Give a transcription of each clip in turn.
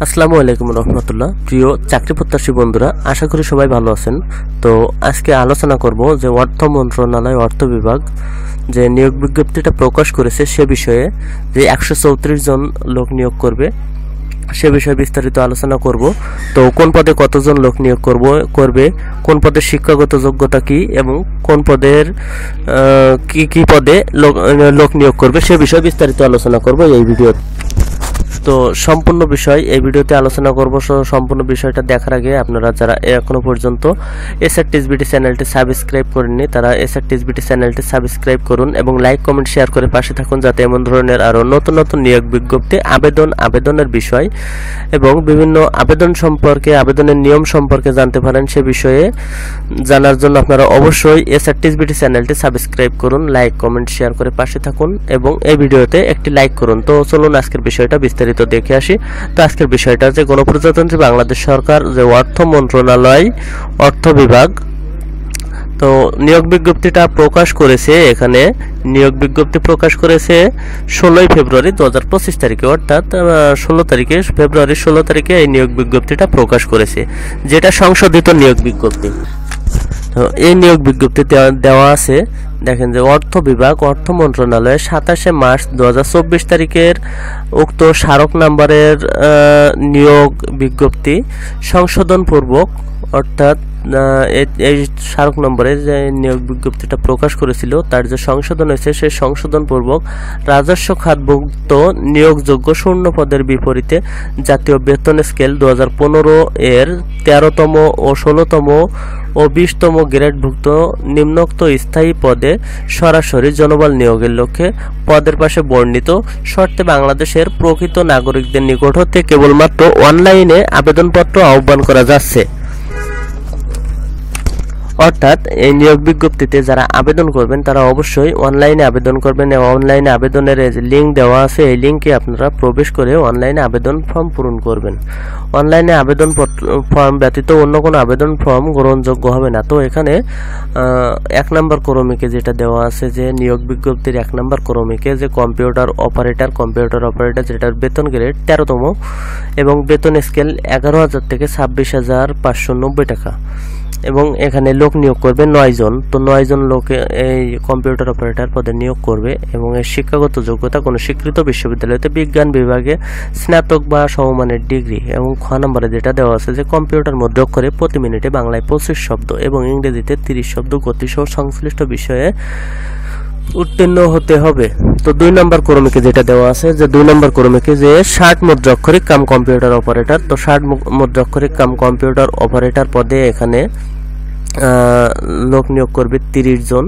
আসসালামু আলাইকুম রহমতুল্লাহ। প্রিয় চাকরি প্রত্যাশী বন্ধুরা, আশা করি সবাই ভালো আছেন। তো আজকে আলোচনা করব যে অর্থ মন্ত্রণালয় অর্থ বিভাগ যে নিয়োগ বিজ্ঞপ্তিটা প্রকাশ করেছে সে বিষয়ে, যে 134 জন লোক নিয়োগ করবে সে বিষয়ে বিস্তারিত আলোচনা করব। তো কোন পদে কতজন লোক নিয়োগ করবে, কোন পদের শিক্ষাগত যোগ্যতা কি এবং কোন পদের কি পদে লোক নিয়োগ করবে সে বিষয়ে বিস্তারিত আলোচনা করব এই ভিডিও। তো সম্পূর্ণ বিষয় এই ভিডিওতে আলোচনা করব। সম্পূর্ণ বিষয়টা দেখার আগে আপনারা যারা এখনো পর্যন্ত এসআরটিএসবিটি চ্যানেলটি সাবস্ক্রাইব করেননি তারা এসআরটিএসবিটি চ্যানেলটি সাবস্ক্রাইব করুন এবং লাইক কমেন্ট শেয়ার করে পাশে থাকুন, যাতে এমন ধরনের আরও নতুন নতুন নিয়োগ বিজ্ঞপ্তি, আবেদনের বিষয় এবং বিভিন্ন আবেদন সম্পর্কে, আবেদনের নিয়ম সম্পর্কে জানতে পারেন। সে বিষয়ে জানার জন্য আপনারা অবশ্যই এসআরটিএসবিটি চ্যানেলটি সাবস্ক্রাইব করুন, লাইক কমেন্ট শেয়ার করে পাশে থাকুন এবং এই ভিডিওতে একটি লাইক করুন। তো চলুন আজকের বিষয়টা বিস্তারিত দেখে আসি। তো আজকের বিষয়টা যে গণপ্রজাতন্ত্রী বাংলাদেশ সরকার যে অর্থ মন্ত্রণালয় অর্থ বিভাগ তো নিয়োগ বিজ্ঞপ্তিটা প্রকাশ করেছে। এখানে নিয়োগ বিজ্ঞপ্তি প্রকাশ করেছে 16 ফেব্রুয়ারি 2025 তারিখে, অর্থাৎ 16 তারিখে এই নিয়োগ বিজ্ঞপ্তিটা প্রকাশ করেছে, যেটা সংশোধিত নিয়োগ বিজ্ঞপ্তি। তো এই নিয়োগ বিজ্ঞপ্তি দেওয়া আছে, দেখেন যে অর্থ বিভাগ অর্থ মন্ত্রণালয়ে 27 মার্চ 2024 তারিখের উক্ত স্মারক নাম্বারের নিয়োগ বিজ্ঞপ্তি সংশোধনপূর্বক, অর্থাৎ এই স্মারক নম্বরে যে নিয়োগ বিজ্ঞপ্তিটা প্রকাশ করেছিল তার যে সংশোধন হয়েছে সেই সংশোধনপূর্বক রাজস্ব খাতভুক্ত নিয়োগযোগ্য শূন্য পদের বিপরীতে জাতীয় বেতন স্কেল 2015 এর 13তম ও 16তম ও 20তম গ্রেডভুক্ত নিম্নোক্ত স্থায়ী পদে সরাসরি জনবল নিয়োগের লক্ষ্যে পদের পাশে বর্ণিত শর্তে বাংলাদেশের প্রকৃত নাগরিকদের নিকট হতে কেবলমাত্র অনলাইনে আবেদনপত্র আহ্বান করা যাচ্ছে। অর্থাৎ এই নিয়োগ বিজ্ঞপ্তিতে যারা আবেদন করবেন তারা অবশ্যই অনলাইনে আবেদন করবেন এবং অনলাইনে আবেদনের যে লিঙ্ক দেওয়া আছে এই লিঙ্কে আপনারা প্রবেশ করে অনলাইনে আবেদন ফর্ম পূরণ করবেন। অনলাইনে আবেদন ফর্ম ব্যতীত অন্য কোনো আবেদন ফর্ম গ্রহণযোগ্য হবে না। তো এখানে 1 নম্বর ক্রমিকে যেটা দেওয়া আছে, যে নিয়োগ বিজ্ঞপ্তির 1 নম্বর ক্রমিকে যে কম্পিউটার অপারেটর যেটার বেতন গ্রেড 13তম এবং বেতন স্কেল 11,000 থেকে 26,590 টাকা এবং এখানে লোক নিয়োগ করবে 9 জন। তো 9 জন লোকে এই কম্পিউটার অপারেটর পদে নিয়োগ করবে এবং এর শিক্ষাগত যোগ্যতা কোনো স্বীকৃত বিশ্ববিদ্যালয়তে বিজ্ঞান বিভাগে স্নাতক বা সমমানের ডিগ্রি এবং খ নম্বরে যেটা দেওয়া আছে যে কম্পিউটার মুদ্রাক্ষরে প্রতি মিনিটে বাংলায় 25 শব্দ এবং ইংরেজিতে 30 শব্দ গতিসহ সংশ্লিষ্ট বিষয়ে উত্তীর্ণ হতে হবে। তো 2 নম্বর ক্রমিকে যেটা দেওয়া আছে যে 2 নম্বর ক্রমিকে যে 60 মুদ্রাক্ষরিক কাম কম্পিউটার অপারেটর, তো 60 মুদ্রাক্ষরিক কাম কম্পিউটার অপারেটর পদে এখানে লোক নিয়োগ করবে 30 জন।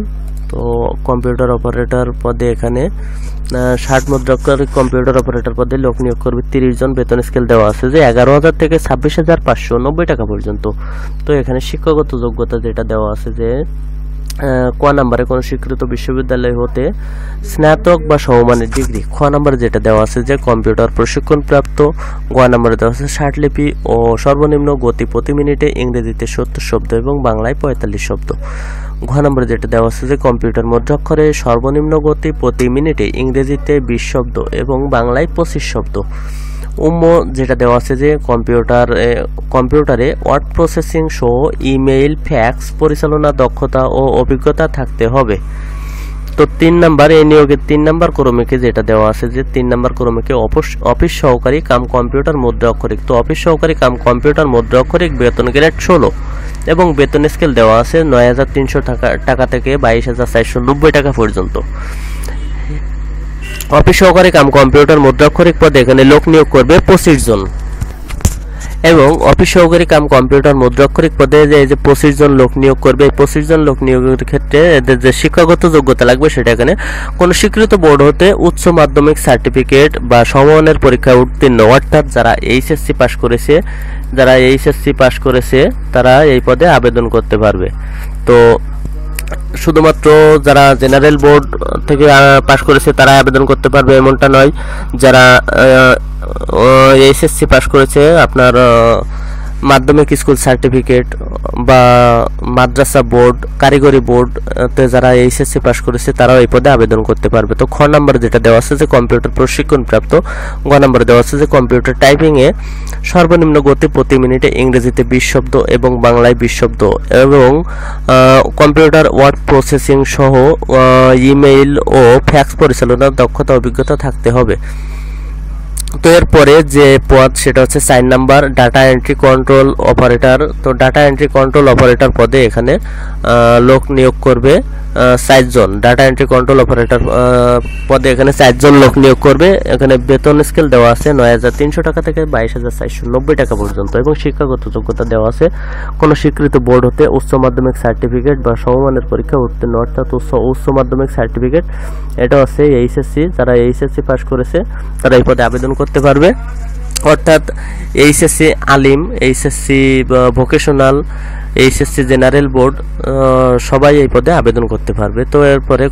তো কম্পিউটার অপারেটর পদে এখানে 60 মুদ্রাক্ষরিক কম্পিউটার অপারেটর পদে লোক নিয়োগ করবে 30 জন। বেতন স্কেল দেওয়া আছে যে 11,000 থেকে 26,590 টাকা পর্যন্ত। তো এখানে শিক্ষাগত যোগ্যতা যেটা দেওয়া আছে যে ক নম্বরে কোনো স্বীকৃত বিশ্ববিদ্যালয় হতে স্নাতক বা সমমানের ডিগ্রি। খ নম্বরে যেটা দেওয়া আছে যে কম্পিউটার প্রশিক্ষণ প্রাপ্ত। গ নম্বরে দেওয়া আছে ষাটলিপি ও সর্বনিম্ন গতি প্রতি মিনিটে ইংরেজিতে 70 শব্দ এবং বাংলায় 45 শব্দ। ঘ নম্বরে যেটা দেওয়া আছে যে কম্পিউটার মুদ্রাক্ষরে সর্বনিম্ন গতি প্রতি মিনিটে ইংরেজিতে 20 শব্দ এবং বাংলায় 25 শব্দ। যেটা দেওয়া আছে যে কম্পিউটারে ওয়ার্ড প্রসেসিং সহ ইমেইল, ফ্যাক্স পরিচালনা দক্ষতা ও অভিজ্ঞতা থাকতে হবে। তো 3 নম্বর এই নিয়োগের 3 নম্বর ক্রমিকে যেটা দেওয়া আছে যে 3 নম্বর ক্রমিকে অফিস সহকারী কাম কম্পিউটার মুদ্রাক্ষরিক। তো অফিস সহকারী কাম কম্পিউটার মুদ্রাক্ষরিক বেতন গ্রেড 16 এবং বেতন স্কেল দেওয়া আছে 9,300 টাকা থেকে 22,490 টাকা পর্যন্ত। অফিস সহকারী কাম কম্পিউটার মুদ্রাক্ষরিক পদে এখানে লোক নিয়োগ করবে 25 জন এবং অফিস সহকারী কাম কম্পিউটার মুদ্রাক্ষরিক পদে যে 25 জন লোক নিয়োগ করবে, এই 25 জন লোক নিয়োগের ক্ষেত্রে এদের যে শিক্ষাগত যোগ্যতা লাগবে সেটা এখানে কোনো স্বীকৃত বোর্ড হতে উচ্চ মাধ্যমিক সার্টিফিকেট বা সমমানের পরীক্ষায় উত্তীর্ণ, অর্থাৎ যারা এইচএসসি পাস করেছে তারা এই পদে আবেদন করতে পারবে। তো শুধুমাত্র যারা জেনারেল বোর্ড থেকে পাশ করেছে তারা আবেদন করতে পারবে এমনটা নয়। যারা এইচএসসি পাস করেছে আপনার মাধ্যমিক স্কুল সার্টিফিকেট বা মাদ্রাসা বোর্ড, কারিগরি বোর্ড তে যারা এইচএসসি পাস করেছে তারাও এই পদে আবেদন করতে পারবে। তো খ নম্বরে যেটা দেওয়া আছে যে কম্পিউটার প্রশিক্ষণ প্রাপ্ত, গ নম্বরে দেওয়া আছে যে কম্পিউটার টাইপিং এ সর্বনিম্ন গতি প্রতি মিনিটে ইংরেজিতে 20 শব্দ এবং বাংলায় 20 শব্দ এবং কম্পিউটার ওয়ার্ড প্রসেসিং সহ ইমেইল ও ফ্যাক্স পরিচালনার দক্ষতা অভিজ্ঞতা থাকতে হবে। তো এরপরে যে পদ সেটা হচ্ছে 4 number data entry control operator. তো ডাটা এন্ট্রি কন্ট্রোল অপারেটর পদে এখানে লোক নিয়োগ করবে 4 জন। ডাটা এন্ট্রি কন্ট্রোল অপারেটর পদে এখানে 4 জন লোক নিয়োগ করবে। এখানে বেতন স্কেল দেওয়া আছে 9,300 টাকা থেকে 22,490 টাকা পর্যন্ত এবং শিক্ষাগত যোগ্যতা দেওয়া আছে কোনো স্বীকৃত বোর্ড হতে উচ্চ মাধ্যমিক সার্টিফিকেট বা সমমানের পরীক্ষা উত্তীর্ণ, অর্থাৎ উচ্চ মাধ্যমিক সার্টিফিকেট। এটা হচ্ছে এইচএসসি, যারা এইচএসসি পাস করেছে তারা এই পদে আবেদন করতে পারবে, অর্থাৎ HSC Alim, HSC vocational, HSC general board সবাই এই পদে আবেদন করতে পারবে। তো এরপরে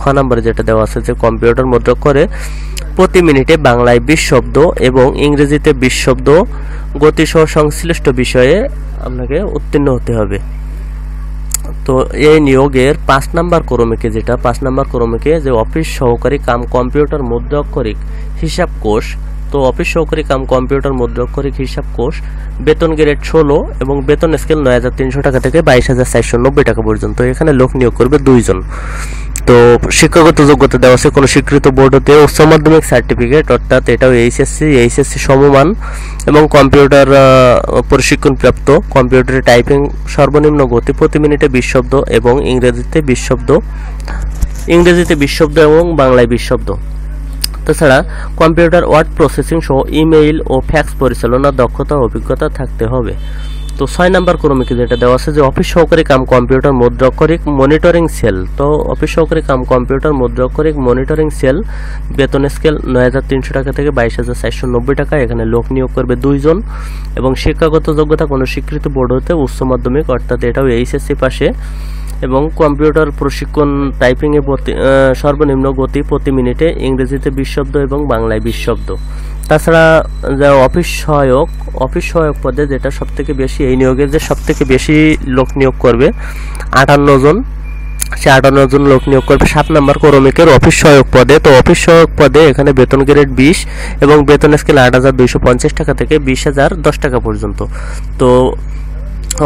খ নম্বরে যেটা দেওয়া আছে যে কম্পিউটার মুদ্রক করে প্রতি মিনিটে বাংলায় 20 শব্দ এবং ইংরেজিতে 20 শব্দ গতিসহ সংশ্লিষ্ট বিষয়ে আপনাকে উত্তীর্ণ হতে হবে। তো এই নিয়োগের 5 নাম্বার ক্রমিকে যেটা 5 নাম্বার ক্রমিকে যে অফিস সহকারী কাম কম্পিউটার মুদ্রাক্ষরিক হিসাব কোষ, তো অফিস সহকারী কাম কম্পিউটার মুদ্রাক্ষরিক হিসাব কোষ বেতন গ্রেড 16 এবং বেতন স্কেল 9,300 টাকা থেকে 22,490 টাকা পর্যন্ত। এখানে লোক নিয়োগ করবে 2 জন। তো শিক্ষাগত যোগ্যতা দেওয়া আছে কোনো স্বীকৃত বোর্ড হতে উচ্চ মাধ্যমিক সার্টিফিকেট, অর্থাৎ এটাও এইচএসসি সমমান এবং কম্পিউটার প্রশিক্ষণ প্রাপ্ত, কম্পিউটারে টাইপিং সর্বনিম্ন গতি প্রতি মিনিটে 20 শব্দ এবং ইংরেজিতে 20 শব্দ এবং বাংলায় 20 শব্দ। তাছাড়া কম্পিউটার ওয়ার্ড প্রসেসিং সহ ইমেইল ও ফ্যাক্স পরিচালনার দক্ষতা অভিজ্ঞতা থাকতে হবে। তো 6 নাম্বার ক্রমিকে যেটা দেওয়া আছে যে অফিস সহকারী কাম কম্পিউটার মুদ্রাক্ষরিক মনিটরিং সেল, তো অফিস সহকারী কাম কম্পিউটার মুদ্রাক্ষরিক মনিটরিং সেল বেতন স্কেল 9,300 টাকা থেকে 22,490 টাকা। এখানে লোক নিয়োগ করবে 2 জন এবং শিক্ষাগত যোগ্যতা কোনো স্বীকৃত বোর্ড হতে উচ্চ মাধ্যমিক, অর্থাৎ এটাও এইচএসসি পাশে এবং কম্পিউটার প্রশিক্ষণ টাইপিং এ সর্বনিম্ন গতি প্রতি মিনিটে ইংরেজিতে 20 শব্দ এবং বাংলায় 20 শব্দ। তাছাড়া অফিস সহায়ক পদে যেটা সবথেকে বেশি, এই নিয়োগের যে সবথেকে বেশি লোক নিয়োগ করবে 58 জন, সে 58 জন লোক নিয়োগ করবে 7 নাম্বার ক্রমিকের অফিস সহায়ক পদে। তো অফিস সহায়ক পদে এখানে বেতন গ্রেড 20 এবং বেতন স্কেল 8,250 টাকা থেকে 20,010 টাকা পর্যন্ত। তো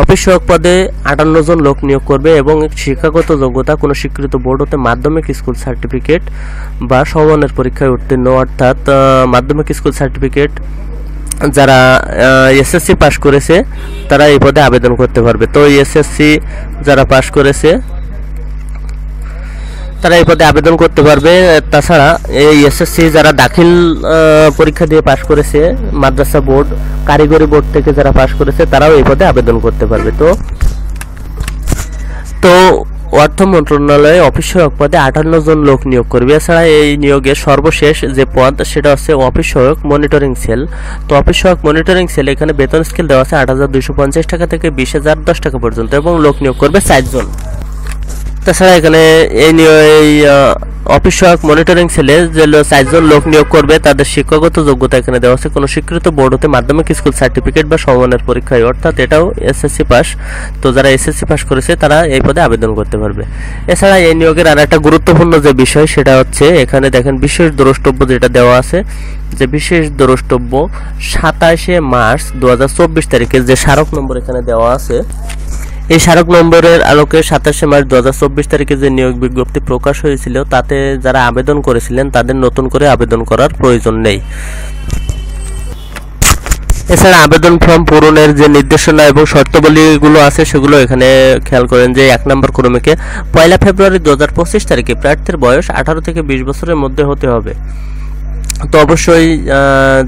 অফিস সহায়ক পদে 58 জন লোক নিয়োগ করবে এবং শিক্ষাগত যোগ্যতা কোনো স্বীকৃত বোর্ড হতে মাধ্যমিক স্কুল সার্টিফিকেট বা সমমানের পরীক্ষায় উত্তীর্ণ, অর্থাৎ মাধ্যমিক স্কুল সার্টিফিকেট যারা এসএসসি পাস করেছে তারা এই পদে আবেদন করতে পারবে। তো এসএসসি যারা পাস করেছে তারা এই পদে আবেদন করতে পারবে। তাছাড়া এই এসএসসি যারা দাখিল পরীক্ষা দিয়ে পাস করেছে, মাদ্রাসা বোর্ড, কারিগরি বোর্ড থেকে যারা পাস করেছে তারাও এই পদে আবেদন করতে পারবে। তো অর্থ মন্ত্রণালয়ে অফিস সহায়ক পদে 58 জন লোক নিয়োগ করবে। এছাড়া এই নিয়োগের সর্বশেষ যে পদ সেটা হচ্ছে অফিস সহায়ক মনিটরিং সেল। তো অফিস সহায়ক মনিটরিং সেল এখানে বেতন স্কেল দেওয়া আছে 8,250 টাকা থেকে 20,010 টাকা পর্যন্ত এবং লোক নিয়োগ করবে 4 জন। তাছাড়া এখানে এই অফিস সহায়ক মনিটরিং সেলে যে 4 জন লোক নিয়োগ করবে তাদের শিক্ষাগত যোগ্যতা এখানে দেওয়া আছে কোনো স্বীকৃত বোর্ড হতে মাধ্যমিক স্কুল সার্টিফিকেট বা সমমানের পরীক্ষায়, অর্থাৎ এটাও এসএসসি পাস। তো যারা এসএসসি পাস করেছে তারা এই পদে আবেদন করতে পারবে। এছাড়া এই নিয়োগের আর একটা গুরুত্বপূর্ণ যে বিষয় সেটা হচ্ছে এখানে দেখেন বিশেষ দ্রষ্টব্য যেটা দেওয়া আছে, যে বিশেষ দ্রষ্টব্য 27 মার্চ 2024 তারিখে যে স্মারক নম্বর এখানে দেওয়া আছে, এই স্মারক নম্বরের আলোকে 27 মার্চ 2024 তারিখে যে নিয়োগ বিজ্ঞপ্তি প্রকাশ হয়েছিল তাতে যারা আবেদন করেছিলেন তাদের নতুন করে আবেদন করার প্রয়োজন নেই। এছাড়া আবেদন ফর্ম পূরণের যে নির্দেশনা এবং শর্তাবলীগুলো আছে সেগুলো এখানে খেয়াল করেন যে 1 নম্বর ক্রমিকে 1 ফেব্রুয়ারি 2025 তারিখে প্রার্থীর বয়স 18 থেকে 20 বছরের মধ্যে হতে হবে। তো অবশ্যই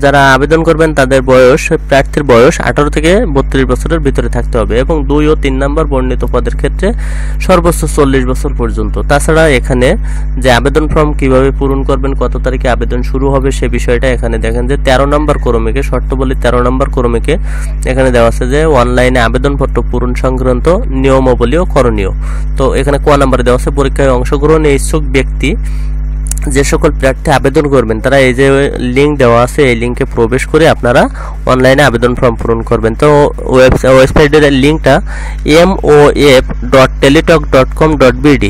যারা আবেদন করবেন তাদের বয়স, প্রার্থীর বয়স 18 থেকে 32 বছরের ভিতরে থাকতে হবে এবং 2 ও 3 নম্বর বর্ণিত পদের ক্ষেত্রে সর্বোচ্চ 40 বছর পর্যন্ত। তাছাড়া এখানে যে আবেদন ফর্ম কিভাবে পূরণ করবেন, কত তারিখে আবেদন শুরু হবে সে বিষয়টা এখানে দেখেন যে 13 নম্বর ক্রমিকে শর্তাবলী 13 নম্বর ক্রমিকে এখানে দেওয়া আছে যে অনলাইনে আবেদনপত্র পূরণ সংক্রান্ত নিয়মাবলী ও করণীয়। তো এখানে ক নম্বরে দেওয়া আছে পরীক্ষায় অংশগ্রহণে ইচ্ছুক ব্যক্তি যে সকল প্রার্থী আবেদন করবেন তারা এই যে লিঙ্ক দেওয়া আছে এই লিঙ্কে প্রবেশ করে আপনারা অনলাইনে আবেদন ফর্ম পূরণ করবেন। তো ওয়েবসাইটের লিঙ্কটা moaf.teletalk.com.bd।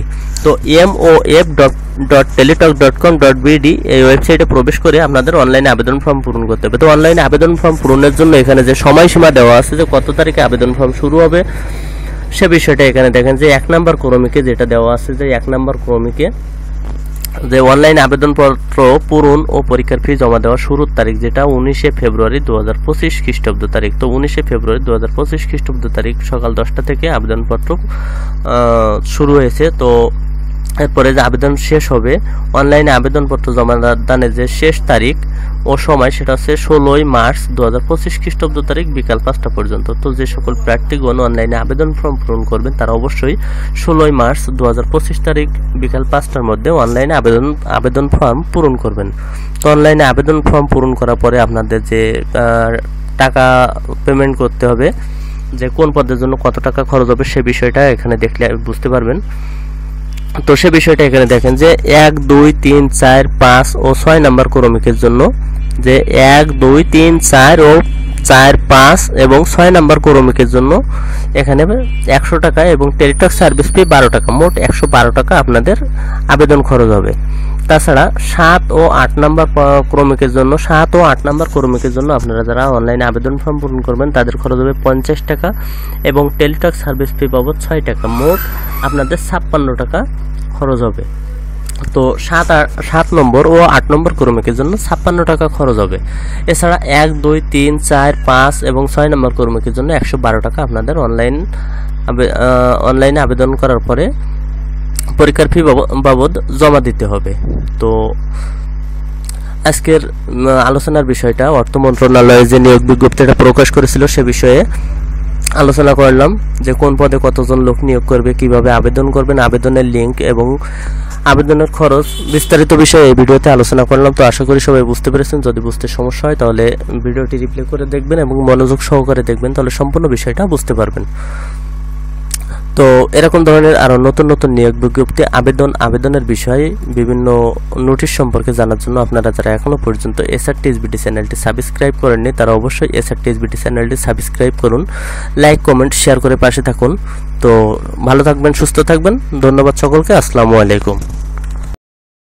তো moaf.teletalk.com.bd এই ওয়েবসাইটে প্রবেশ করে আপনাদের অনলাইনে আবেদন ফর্ম পূরণ করতে হবে। তো অনলাইনে আবেদন ফর্ম পূরণের জন্য এখানে যে সময়সীমা দেওয়া আছে যে কত তারিখে আবেদন ফর্ম শুরু হবে সে বিষয়টা এখানে দেখেন যে 1 নম্বর ক্রমিকে যেটা দেওয়া আছে যে 1 নম্বর ক্রমিকে যে অনলাইন আবেদনপত্র পূরণ ও পরীক্ষার ফি জমা দেওয়ার শুরুর তারিখ যেটা 19 ফেব্রুয়ারি 2025 খ্রিস্টাব্দ তারিখ। তো 19 ফেব্রুয়ারি 2025 খ্রিস্টাব্দ তারিখ সকাল 10টা থেকে আবেদনপত্র শুরু হয়েছে। তো এরপরে যে আবেদন শেষ হবে অনলাইনে আবেদনপত্র জমা দানের যে শেষ তারিখ ও সময় সেটা হচ্ছে 16 মার্চ 2025 খ্রিস্টাব্দ তারিখ বিকাল 5টা পর্যন্ত। তো যে সকল প্রার্থীগণ অনলাইনে আবেদন ফর্ম পূরণ করবেন তারা অবশ্যই 16 মার্চ 2025 তারিখ বিকাল 5টার মধ্যে অনলাইনে আবেদন ফর্ম পূরণ করবেন। তো অনলাইনে আবেদন ফর্ম পূরণ করার পরে আপনাদের যে টাকা পেমেন্ট করতে হবে যে কোন পদের জন্য কত টাকা খরচ হবে সে বিষয়টা এখানে দেখলে বুঝতে পারবেন। তো সে বিষয়টা এখানে দেখেন যে 1, 2, 3, 4, 5 ও 6 নম্বর ক্রমিকের জন্য যে 1, 2, 3, 4 ও 4, 5 এবং 6 নম্বর ক্রমিকের জন্য এখানে 100 টাকা এবং টেলিটক সার্ভিস ফি 12 টাকা, মোট 112 টাকা আপনাদের আবেদন খরচ হবে। তাছাড়া 7 ও 8 নম্বর ক্রমিকের জন্য 7 ও 8 নম্বর ক্রমিকের জন্য আপনারা যারা অনলাইনে আবেদন ফর্ম পূরণ করবেন তাদের খরচ হবে 50 টাকা এবং টেলিটক সার্ভিস ফি বাবদ 6 টাকা, মোট আপনাদের 56 টাকা খরচ হবে। তো 7 নম্বর ও 8 নম্বর ক্রমিকের জন্য 56 টাকা খরচ হবে। এছাড়া 1, 2, 3, 4, 5 এবং 6 নম্বর ক্রমিকের জন্য 112 টাকা আপনাদের অনলাইনে আবেদন করার পরে পরীক্ষার ফি বাবদ জমা দিতে হবে। তো আজকের আলোচনার বিষয়টা অর্থ মন্ত্রণালয়ে যে নিয়োগ বিজ্ঞপ্তিটা প্রকাশ করেছিল সে বিষয়ে আলোচনা করলাম যে কোন পদে কতজন লোক নিয়োগ করবে, কিভাবে আবেদন করবেন, আবেদনের লিঙ্ক এবং আবেদনের খরচ বিস্তারিত বিষয়ে এই ভিডিওতে আলোচনা করলাম। তো আশা করি সবাই বুঝতে পেরেছেন। যদি বুঝতে সমস্যা হয় তাহলে ভিডিওটি রিপ্লে করে দেখবেন এবং মনোযোগ সহকারে দেখবেন, তাহলে সম্পূর্ণ বিষয়টা বুঝতে পারবেন। তো এরকম ধরনের আরো নতুন নতুন নিয়োগ বিজ্ঞপ্তি আবেদনের বিষয়ে বিভিন্ন নোটিশ সম্পর্কে জানার জন্য আপনারা যারা এখনো পর্যন্ত SRTSBD চ্যানেলটি সাবস্ক্রাইব করেননি তারা অবশ্যই SRTSBD চ্যানেলটি সাবস্ক্রাইব করুন, লাইক কমেন্ট শেয়ার করে পাশে থাকুন। তো ভালো থাকবেন, সুস্থ থাকবেন। ধন্যবাদ সকলকে। আসসালামু আলাইকুম।